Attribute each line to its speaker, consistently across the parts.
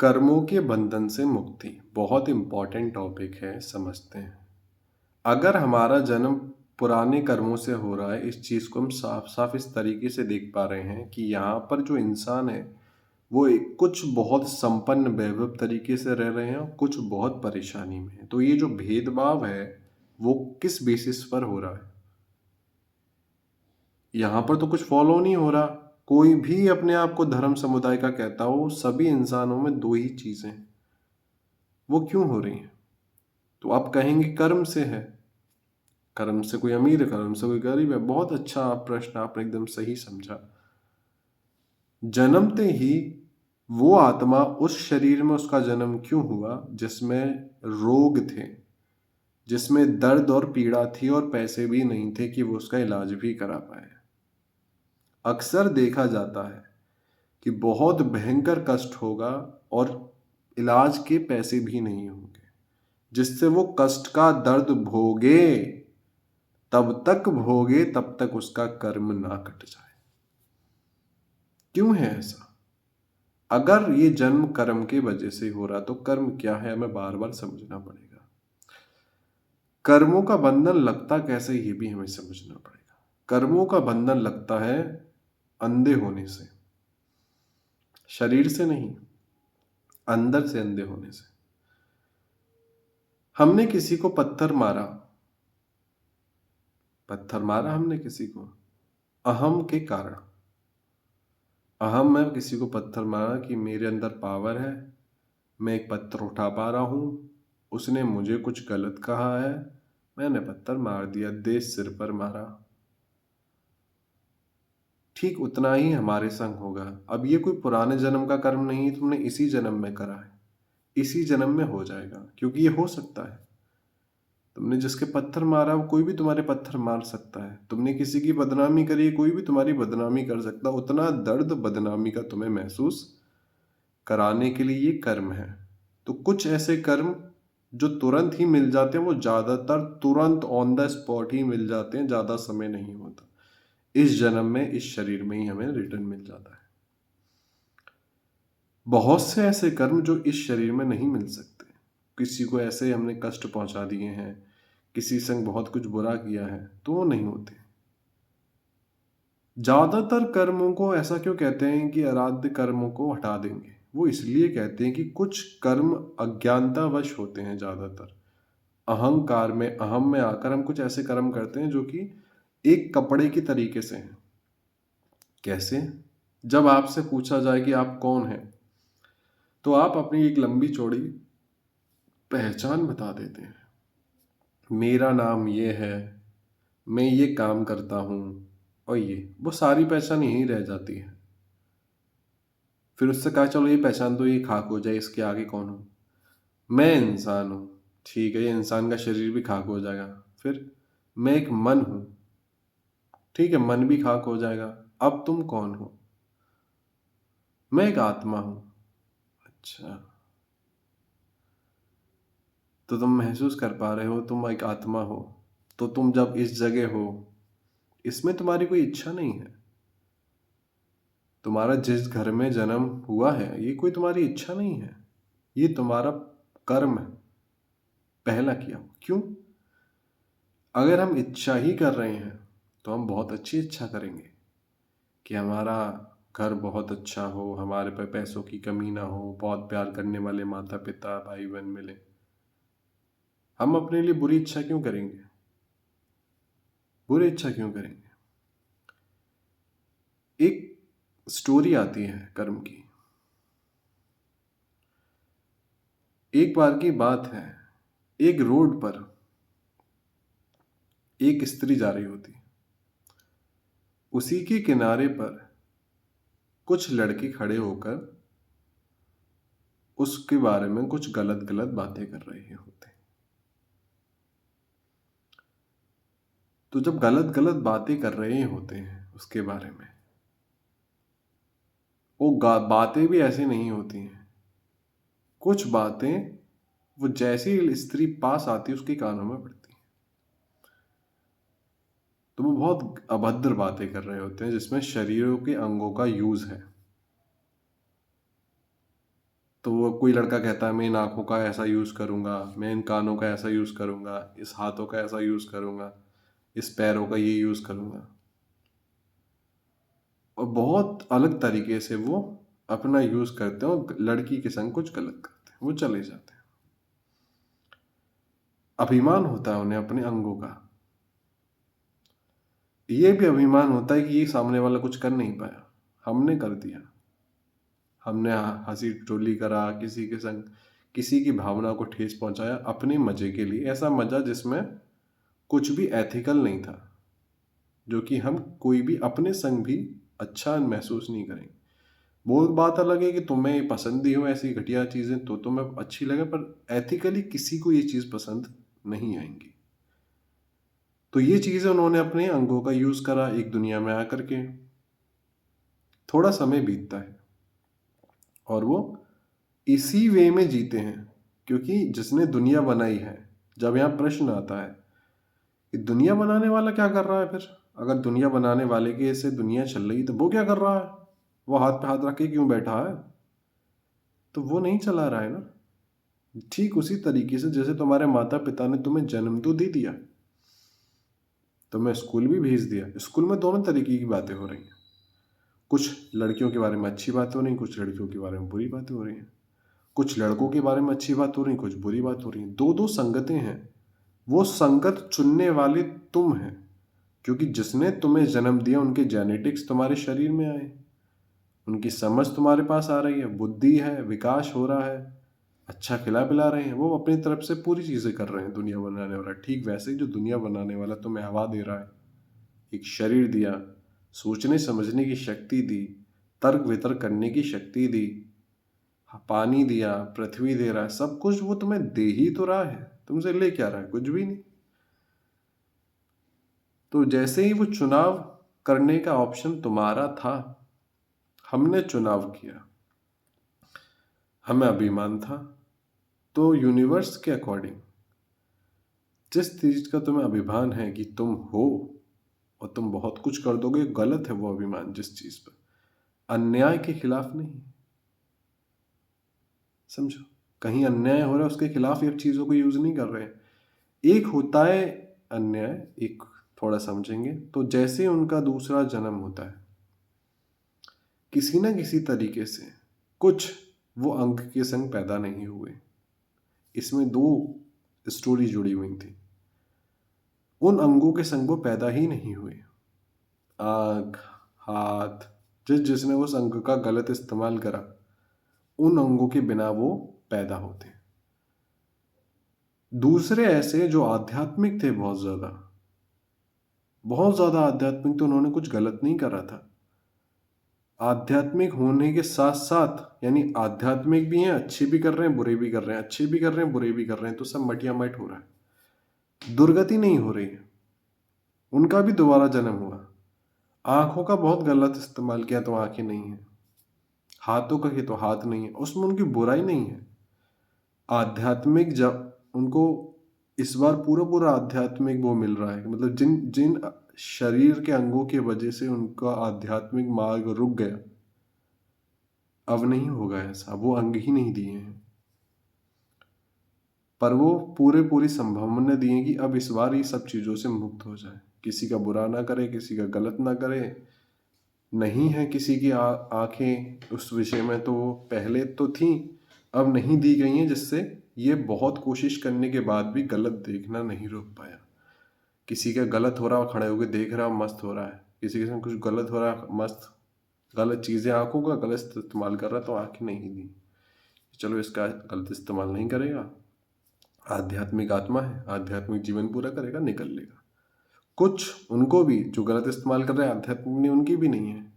Speaker 1: कर्मों के बंधन से मुक्ति बहुत इम्पोर्टेंट टॉपिक है, समझते हैं। अगर हमारा जन्म पुराने कर्मों से हो रहा है, इस चीज़ को हम साफ साफ इस तरीके से देख पा रहे हैं कि यहाँ पर जो इंसान है वो कुछ बहुत संपन्न वैभव तरीके से रह रहे हैं और कुछ बहुत परेशानी में है। तो ये जो भेदभाव है वो किस बेसिस पर हो रहा है? यहाँ पर तो कुछ फॉलो नहीं हो रहा। कोई भी अपने आप को धर्म समुदाय का कहता हो, सभी इंसानों में दो ही चीजें, वो क्यों हो रही हैं? तो आप कहेंगे कर्म से है। कर्म से कोई अमीर है, कर्म से कोई गरीब है। बहुत अच्छा प्रश्न आपने एकदम सही समझा। जन्मते ही वो आत्मा उस शरीर में उसका जन्म क्यों हुआ जिसमें रोग थे, जिसमें दर्द और पीड़ा थी और पैसे भी नहीं थे कि वो उसका इलाज भी करा पाए। अक्सर देखा जाता है कि बहुत भयंकर कष्ट होगा और इलाज के पैसे भी नहीं होंगे, जिससे वो कष्ट का दर्द भोगे, तब तक भोगे तब तक उसका कर्म ना कट जाए। क्यों है ऐसा? अगर ये जन्म कर्म के वजह से हो रहा तो कर्म क्या है, हमें बार बार समझना पड़ेगा। कर्मों का बंधन लगता कैसे, ये भी हमें समझना पड़ेगा। कर्मों का बंधन लगता है अंधे होने से, शरीर से नहीं, अंदर से अंधे होने से। हमने किसी को पत्थर मारा, पत्थर मारा हमने किसी को अहम के कारण। अहम में किसी को पत्थर मारा कि मेरे अंदर पावर है, मैं एक पत्थर उठा पा रहा हूं, उसने मुझे कुछ गलत कहा है, मैंने पत्थर मार दिया, देश सिर पर मारा। ठीक उतना ही हमारे संग होगा। अब ये कोई पुराने जन्म का कर्म नहीं है, तुमने इसी जन्म में करा है, इसी जन्म में हो जाएगा, क्योंकि ये हो सकता है। तुमने जिसके पत्थर मारा वो कोई भी तुम्हारे पत्थर मार सकता है। तुमने किसी की बदनामी करी है, कोई भी तुम्हारी बदनामी कर सकता है। उतना दर्द बदनामी का तुम्हें महसूस कराने के लिए ये कर्म है। तो कुछ ऐसे कर्म जो तुरंत ही मिल जाते हैं, वो ज्यादातर तुरंत ऑन द स्पॉट ही मिल जाते हैं, ज्यादा समय नहीं होता। इस जन्म में, इस शरीर में ही हमें रिटर्न मिल जाता है। बहुत से ऐसे कर्म जो इस शरीर में नहीं मिल सकते। किसी को ऐसे हमने कष्ट पहुंचा दिए हैं, किसी संग बहुत कुछ बुरा किया है, तो वो नहीं होते। ज्यादातर कर्मों को ऐसा क्यों कहते हैं कि आराध्य कर्मों को हटा देंगे? वो इसलिए कहते हैं कि कुछ कर्म अज्ञानतावश होते हैं। ज्यादातर अहंकार में, अहम में आकर हम कुछ ऐसे कर्म करते हैं जो कि एक कपड़े की तरीके से हैं। कैसे? जब आपसे पूछा जाए कि आप कौन हैं, तो आप अपनी एक लंबी चौड़ी पहचान बता देते हैं। मेरा नाम ये है, मैं ये काम करता हूँ, और ये वो सारी पहचान यहीं रह जाती है। फिर उससे कहा चलो ये पहचान तो ये खाक हो जाए, इसके आगे कौन हूँ? मैं इंसान हूँ। ठीक है, ये इंसान का शरीर भी खाक हो जाएगा। फिर मैं एक मन हूँ। ठीक है, मन भी खाक हो जाएगा। अब तुम कौन हो? मैं एक आत्मा हूँ। अच्छा, तो तुम महसूस कर पा रहे हो तुम एक आत्मा हो। तो तुम जब इस जगह हो, इसमें तुम्हारी कोई इच्छा नहीं है। तुम्हारा जिस घर में जन्म हुआ है, ये कोई तुम्हारी इच्छा नहीं है, ये तुम्हारा कर्म है, पहला किया हुआ। क्यों? अगर हम इच्छा ही कर रहे हैं तो हम बहुत अच्छी इच्छा करेंगे कि हमारा घर बहुत अच्छा हो, हमारे पे पैसों की कमी ना हो, बहुत प्यार करने वाले माता पिता भाई बहन मिले। हम अपने लिए बुरी इच्छा क्यों करेंगे? बुरी इच्छा क्यों करेंगे? एक स्टोरी आती है कर्म की। एक बार की बात है, एक रोड पर एक स्त्री जा रही होती। उसी के किनारे पर कुछ लड़के खड़े होकर उसके बारे में कुछ गलत गलत बातें कर रहे होते। तो जब गलत गलत बातें कर रहे होते हैं उसके बारे में, वो बातें भी ऐसी नहीं होती हैं। कुछ बातें वो जैसी स्त्री पास आती है उसके कानों में पड़ती हैं। तो वो बहुत अभद्र बातें कर रहे होते हैं जिसमें शरीरों के अंगों का यूज है। तो वो कोई लड़का कहता है मैं इन आँखों का ऐसा यूज़ करूँगा, मैं इन कानों का ऐसा यूज़ करूँगा, इस हाथों का ऐसा यूज़ करूँगा, इस पैरों का ये यूज़ करूँगा। और बहुत अलग तरीके से वो अपना यूज़ करते हैं और लड़की के संग कुछ गलत करते हैं, वो चले जाते हैं। अभिमान होता है उन्हें अपने अंगों का। ये भी अभिमान होता है कि ये सामने वाला कुछ कर नहीं पाया, हमने कर दिया। हमने हँसी ठिठोली करा, किसी के संग किसी की भावना को ठेस पहुँचाया अपने मज़े के लिए, ऐसा मज़ा जिसमें कुछ भी एथिकल नहीं था, जो कि हम कोई भी अपने संग भी अच्छा महसूस नहीं करेंगे। वो बात अलग है कि तुम्हें पसंद ही हो ऐसी घटिया चीज़ें तो तुम्हें अच्छी लगे, पर एथिकली किसी को ये चीज़ पसंद नहीं आएँगी। तो ये चीज़ें उन्होंने अपने अंगों का यूज़ करा एक दुनिया में आकर के। थोड़ा समय बीतता है और वो इसी वे में जीते हैं, क्योंकि जिसने दुनिया बनाई है, जब यहाँ प्रश्न आता है कि दुनिया बनाने वाला क्या कर रहा है फिर? अगर दुनिया बनाने वाले के से दुनिया चल रही तो वो क्या कर रहा है? वो हाथ पे हाथ रख के क्यों बैठा है? तो वो नहीं चला रहा है ना। ठीक उसी तरीके से जैसे तुम्हारे माता पिता ने तुम्हें जन्म तो दे दिया, तुम्हें स्कूल भी भेज दिया। स्कूल में दोनों तरीके की बातें हो रही हैं। कुछ लड़कियों के बारे में अच्छी बातें हो रही हैं, कुछ लड़कियों के बारे में बुरी बातें हो रही हैं। कुछ लड़कों के बारे में अच्छी बात हो रही, कुछ बुरी बात हो रही है। दो दो संगतें हैं। वो संगत चुनने वाले तुम हैं, क्योंकि जिसने तुम्हें जन्म दिया उनके जेनेटिक्स तुम्हारे शरीर में आए, उनकी समझ तुम्हारे पास आ रही है, बुद्धि है, विकास हो रहा है, अच्छा खिला पिला रहे हैं। वो अपनी तरफ से पूरी चीज़ें कर रहे हैं दुनिया बनाने वाला। ठीक वैसे ही जो दुनिया बनाने वाला तुम्हें हवा दे रहा है, एक शरीर दिया, सोचने समझने की शक्ति दी, तर्क वितर्क करने की शक्ति दी, पानी दिया, पृथ्वी दे रहा है, सब कुछ वो तुम्हें दे ही तो रहा है। तुमसे ले क्या रहा है? कुछ भी नहीं। तो जैसे ही वो चुनाव करने का ऑप्शन तुम्हारा था, हमने चुनाव किया, हमें अभिमान था। तो यूनिवर्स के अकॉर्डिंग जिस चीज का तुम्हें अभिमान है कि तुम हो और तुम बहुत कुछ कर दोगे, गलत है वो अभिमान। जिस चीज पर अन्याय के खिलाफ नहीं, समझो, कहीं अन्याय हो रहा है उसके खिलाफ ये चीजों को यूज नहीं कर रहे हैं। एक होता है अन्याय, एक थोड़ा समझेंगे तो जैसे उनका दूसरा जन्म होता है, किसी ना किसी तरीके से कुछ वो अंग के संग पैदा नहीं हुए। इसमें दो स्टोरी जुड़ी हुई थी। उन अंगों के संग वो पैदा ही नहीं हुए। आंख, हाथ, जिसने उस अंग का गलत इस्तेमाल करा, उन अंगों के बिना वो पैदा होते हैं। दूसरे ऐसे जो आध्यात्मिक थे, बहुत ज्यादा आध्यात्मिक, तो उन्होंने कुछ गलत नहीं करा था। आध्यात्मिक होने के साथ साथ, यानी आध्यात्मिक भी हैं, अच्छे भी कर रहे हैं, बुरे भी कर रहे हैं, अच्छे भी कर रहे हैं, बुरे भी कर रहे हैं, तो सब मटिया मट हो रहा है, दुर्गति नहीं हो रही है। उनका भी दोबारा जन्म हुआ। आंखों का बहुत गलत इस्तेमाल किया तो आंखें नहीं है, हाथों का किया तो हाथ नहीं है, उसमें उनकी बुराई नहीं है। आध्यात्मिक जब उनको इस बार पूरा पूरा आध्यात्मिक वो मिल रहा है, मतलब जिन जिन शरीर के अंगों की वजह से उनका आध्यात्मिक मार्ग रुक गया, अब नहीं होगा ऐसा। वो अंग ही नहीं दिए हैं, पर वो पूरी संभावना दी है कि अब इस बार ये सब चीज़ों से मुक्त हो जाए, किसी का बुरा ना करे, किसी का गलत ना करे। नहीं है किसी की आंखें उस विषय में, तो वो पहले तो थी, अब नहीं दी गई हैं, जिससे ये बहुत कोशिश करने के बाद भी गलत देखना नहीं रोक पाया। किसी का गलत हो रहा, खड़े होकर देख रहा, मस्त हो रहा है, किसी के साथ कुछ गलत हो रहा, मस्त, गलत चीज़ें आंखों का गलत इस्तेमाल कर रहा, तो आंखें नहीं दी। चलो इसका गलत इस्तेमाल नहीं करेगा, आध्यात्मिक आत्मा है, आध्यात्मिक जीवन पूरा करेगा, निकल लेगा। कुछ उनको भी जो गलत इस्तेमाल कर रहे हैं, आध्यात्मिक नहीं, उनकी भी नहीं है,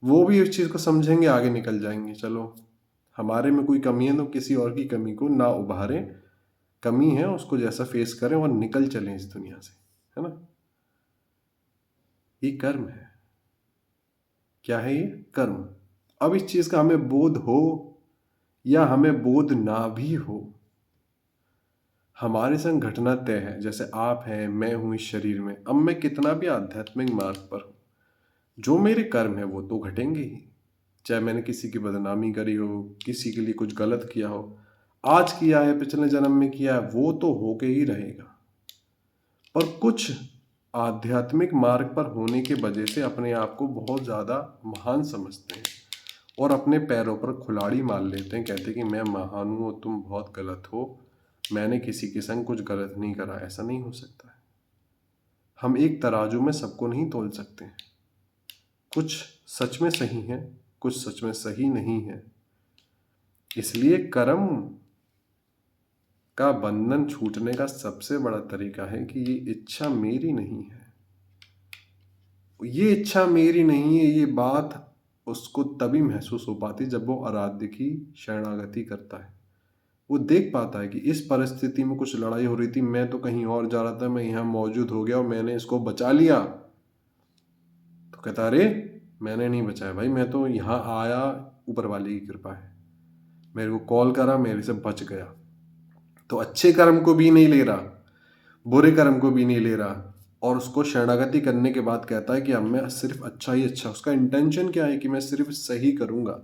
Speaker 1: वो भी इस चीज़ को समझेंगे, आगे निकल जाएंगे। चलो, हमारे में कोई कमी है तो किसी और की कमी को ना उभारें, कमी है उसको जैसा फेस करें और निकल चलें इस दुनिया से, है ना। ये कर्म है। क्या है ये? कर्म। अब इस चीज़ का हमें बोध हो या हमें बोध ना भी हो, हमारे संग घटना तय है। जैसे आप हैं, मैं हूं इस शरीर में, अब मैं कितना भी आध्यात्मिक मार्ग पर हूं, जो मेरे कर्म है वो तो घटेंगे ही। चाहे मैंने किसी की बदनामी करी हो, किसी के लिए कुछ गलत किया हो, आज किया है, पिछले जन्म में किया है, वो तो होके ही रहेगा। पर कुछ आध्यात्मिक मार्ग पर होने की वजह से अपने आप को बहुत ज़्यादा महान समझते हैं और अपने पैरों पर कुल्हाड़ी मार लेते हैं, कहते हैं कि मैं महान हूँ और तुम बहुत गलत हो, मैंने किसी के संग कुछ गलत नहीं करा। ऐसा नहीं हो सकता है। हम एक तराजू में सबको नहीं तोल सकते हैं। कुछ सच में सही है, कुछ सच में सही नहीं है। इसलिए कर्म का बंधन छूटने का सबसे बड़ा तरीका है कि ये इच्छा मेरी नहीं है, ये इच्छा मेरी नहीं है। ये बात उसको तभी महसूस हो पाती जब वो आराध्य की शरणागति करता है। वो देख पाता है कि इस परिस्थिति में कुछ लड़ाई हो रही थी, मैं तो कहीं और जा रहा था, मैं यहाँ मौजूद हो गया और मैंने इसको बचा लिया। तो कहता अरे मैंने नहीं बचाया भाई, मैं तो यहाँ आया, ऊपर वाले की कृपा है, मेरे को कॉल करा, मेरे से बच गया। तो अच्छे कर्म को भी नहीं ले रहा, बुरे कर्म को भी नहीं ले रहा, और उसको शरणागति करने के बाद कहता है कि अब मैं सिर्फ अच्छा ही अच्छा। उसका इंटेंशन क्या है कि मैं सिर्फ सही करूंगा।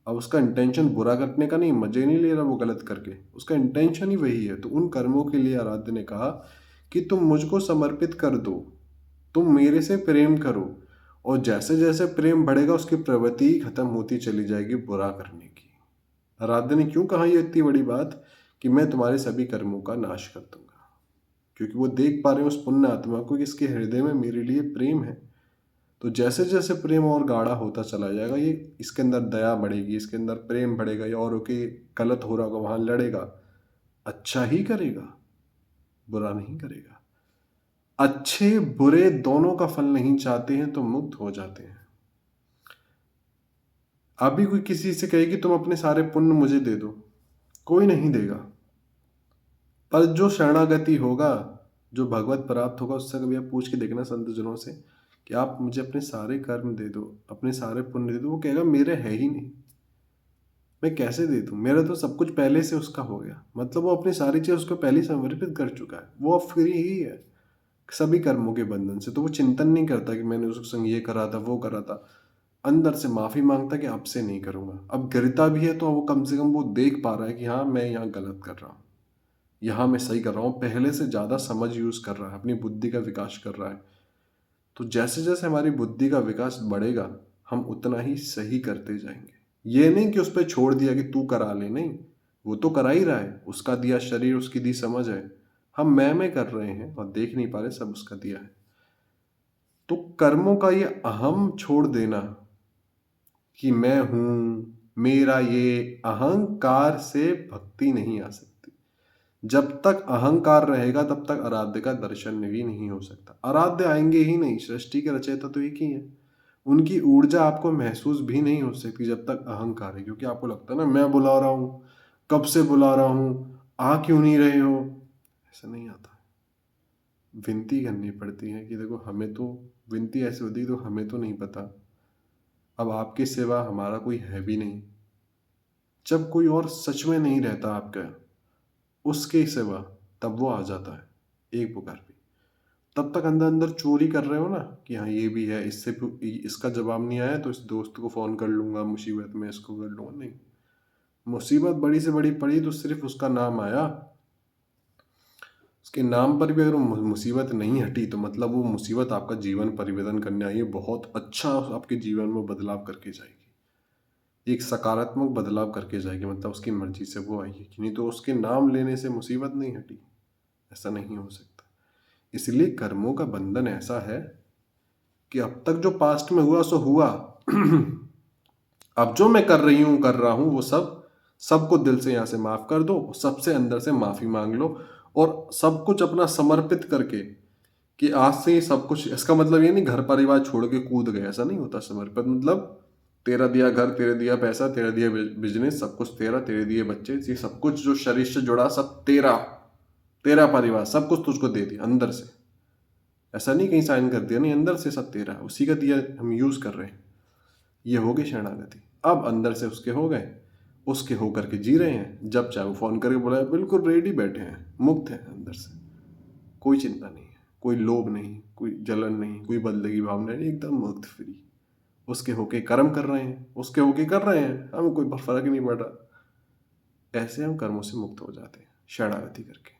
Speaker 1: अब उसका इंटेंशन बुरा करने का नहीं, मजे नहीं ले रहा वो गलत करके, उसका इंटेंशन ही वही है। तो उन कर्मों के लिए आराध्य ने कहा कि तुम मुझको समर्पित कर दो, तुम मेरे से प्रेम करो, और जैसे जैसे प्रेम बढ़ेगा उसकी प्रवृत्ति खत्म होती चली जाएगी बुरा करने की। आराध्य ने क्यों कहा ये इतनी बड़ी बात कि मैं तुम्हारे सभी कर्मों का नाश कर दूंगा, क्योंकि वो देख पा रहे हैं उस पुण्य आत्मा को कि इसके हृदय में मेरे लिए प्रेम है। तो जैसे जैसे प्रेम और गाढ़ा होता चला जाएगा, ये इसके अंदर दया बढ़ेगी, इसके अंदर प्रेम बढ़ेगा, ये औरों के गलत हो रहा होगा वहां लड़ेगा, अच्छा ही करेगा, बुरा नहीं करेगा। अच्छे बुरे दोनों का फल नहीं चाहते हैं तो मुक्त हो जाते हैं। अभी कोई किसी से कहे कि तुम अपने सारे पुण्य मुझे दे दो, कोई नहीं देगा। पर जो शरणागति होगा, जो भगवत प्राप्त होगा, उससे कभी आप पूछ के देखना संत जनों से कि आप मुझे अपने सारे कर्म दे दो, अपने सारे पुण्य दे दो, वो कहेगा मेरे है ही नहीं, मैं कैसे दे दूं, मेरा तो सब कुछ पहले से उसका हो गया। मतलब वो अपनी सारी चीज उसको पहले ही समर्पित कर चुका है, वो अब फ्री ही है सभी कर्मों के बंधन से। तो वो चिंतन नहीं करता कि मैंने उसके संग ये करा था, वो करा था। अंदर से माफी मांगता कि अब से नहीं करूंगा। अब गिरता भी है तो वो कम से कम वो देख पा रहा है कि हाँ मैं यहाँ गलत कर रहा हूँ, यहाँ मैं सही कर रहा हूँ, पहले से ज्यादा समझ यूज कर रहा है, अपनी बुद्धि का विकास कर रहा है। तो जैसे जैसे हमारी बुद्धि का विकास बढ़ेगा, हम उतना ही सही करते जाएंगे। ये नहीं कि उस पर छोड़ दिया कि तू करा ले, नहीं, वो तो करा ही रहा है, उसका दिया शरीर, उसकी दी समझ है। हम मैं कर रहे हैं और देख नहीं पा रहे, सब उसका दिया है। तो कर्मों का ये अहम छोड़ देना कि मैं हूं, मेरा, ये अहंकार से भक्ति नहीं आ सकती। जब तक अहंकार रहेगा तब तक आराध्य का दर्शन भी नहीं हो सकता। आराध्य आएंगे ही नहीं, सृष्टि के रचयिता तो एक ही है। उनकी ऊर्जा आपको महसूस भी नहीं हो सकती जब तक अहंकार है, क्योंकि आपको लगता है ना मैं बुला रहा हूं, कब से बुला रहा हूं, आ क्यों नहीं रहे हो। ऐसा नहीं आता, विनती करनी पड़ती है कि देखो हमें तो, विनती ऐसी होती है तो हमें तो नहीं पता, अब आपके सिवा हमारा कोई है भी नहीं। जब कोई और सच में नहीं रहता आपका उसके सिवा, तब वो आ जाता है एक पुकार पे। तब तक अंदर अंदर चोरी कर रहे हो ना कि हाँ ये भी है, इससे इसका जवाब नहीं आया तो इस दोस्त को फोन कर लूंगा, मुसीबत में इसको कर लूंगा। नहीं, मुसीबत बड़ी से बड़ी पड़ी तो सिर्फ उसका नाम आया, उसके नाम पर भी अगर मुसीबत नहीं हटी तो मतलब वो मुसीबत आपका जीवन परिवर्तन करने आई है, बहुत अच्छा आपके जीवन में बदलाव करके जाएगी, एक सकारात्मक बदलाव करके जाएगी। मतलब उसकी मर्जी से वो आई है कि, नहीं तो उसके नाम लेने से मुसीबत नहीं हटी, ऐसा नहीं हो सकता। इसलिए कर्मों का बंधन ऐसा है कि अब तक जो पास्ट में हुआ सो हुआ। अब जो मैं कर रहा हूं वो सबको दिल से यहां से माफ कर दो, सबसे अंदर से माफी मांग लो, और सब कुछ अपना समर्पित करके कि आज से ही सब कुछ। इसका मतलब ये नहीं घर परिवार छोड़ के कूद गए, ऐसा नहीं होता। समर्पित मतलब तेरा दिया घर, तेरे दिया पैसा, तेरा दिया बिजनेस, सब कुछ तेरा, तेरे दिए बच्चे, ये सब कुछ जो शरीर से जुड़ा सब तेरा, तेरा परिवार, सब कुछ तुझको दे दिया अंदर से। ऐसा नहीं कहीं साइन कर दिया, नहीं, अंदर से सब तेरा है, उसी का दिया हम यूज कर रहे हैं। ये हो गई शरणागति। अब अंदर से उसके हो गए, उसके होकर के जी रहे हैं। जब चाहे वो फोन करके बोला, बिल्कुल रेडी बैठे हैं, मुक्त हैं अंदर से, कोई चिंता नहीं है, कोई लोभ नहीं, कोई जलन नहीं, कोई बदले की भावना नहीं, एकदम मुक्त फ्री। उसके होके कर्म कर रहे हैं, उसके होके कर रहे हैं, हमें कोई फ़र्क ही नहीं पड़ रहा। ऐसे हम कर्मों से मुक्त हो जाते हैं, शरणागति करके।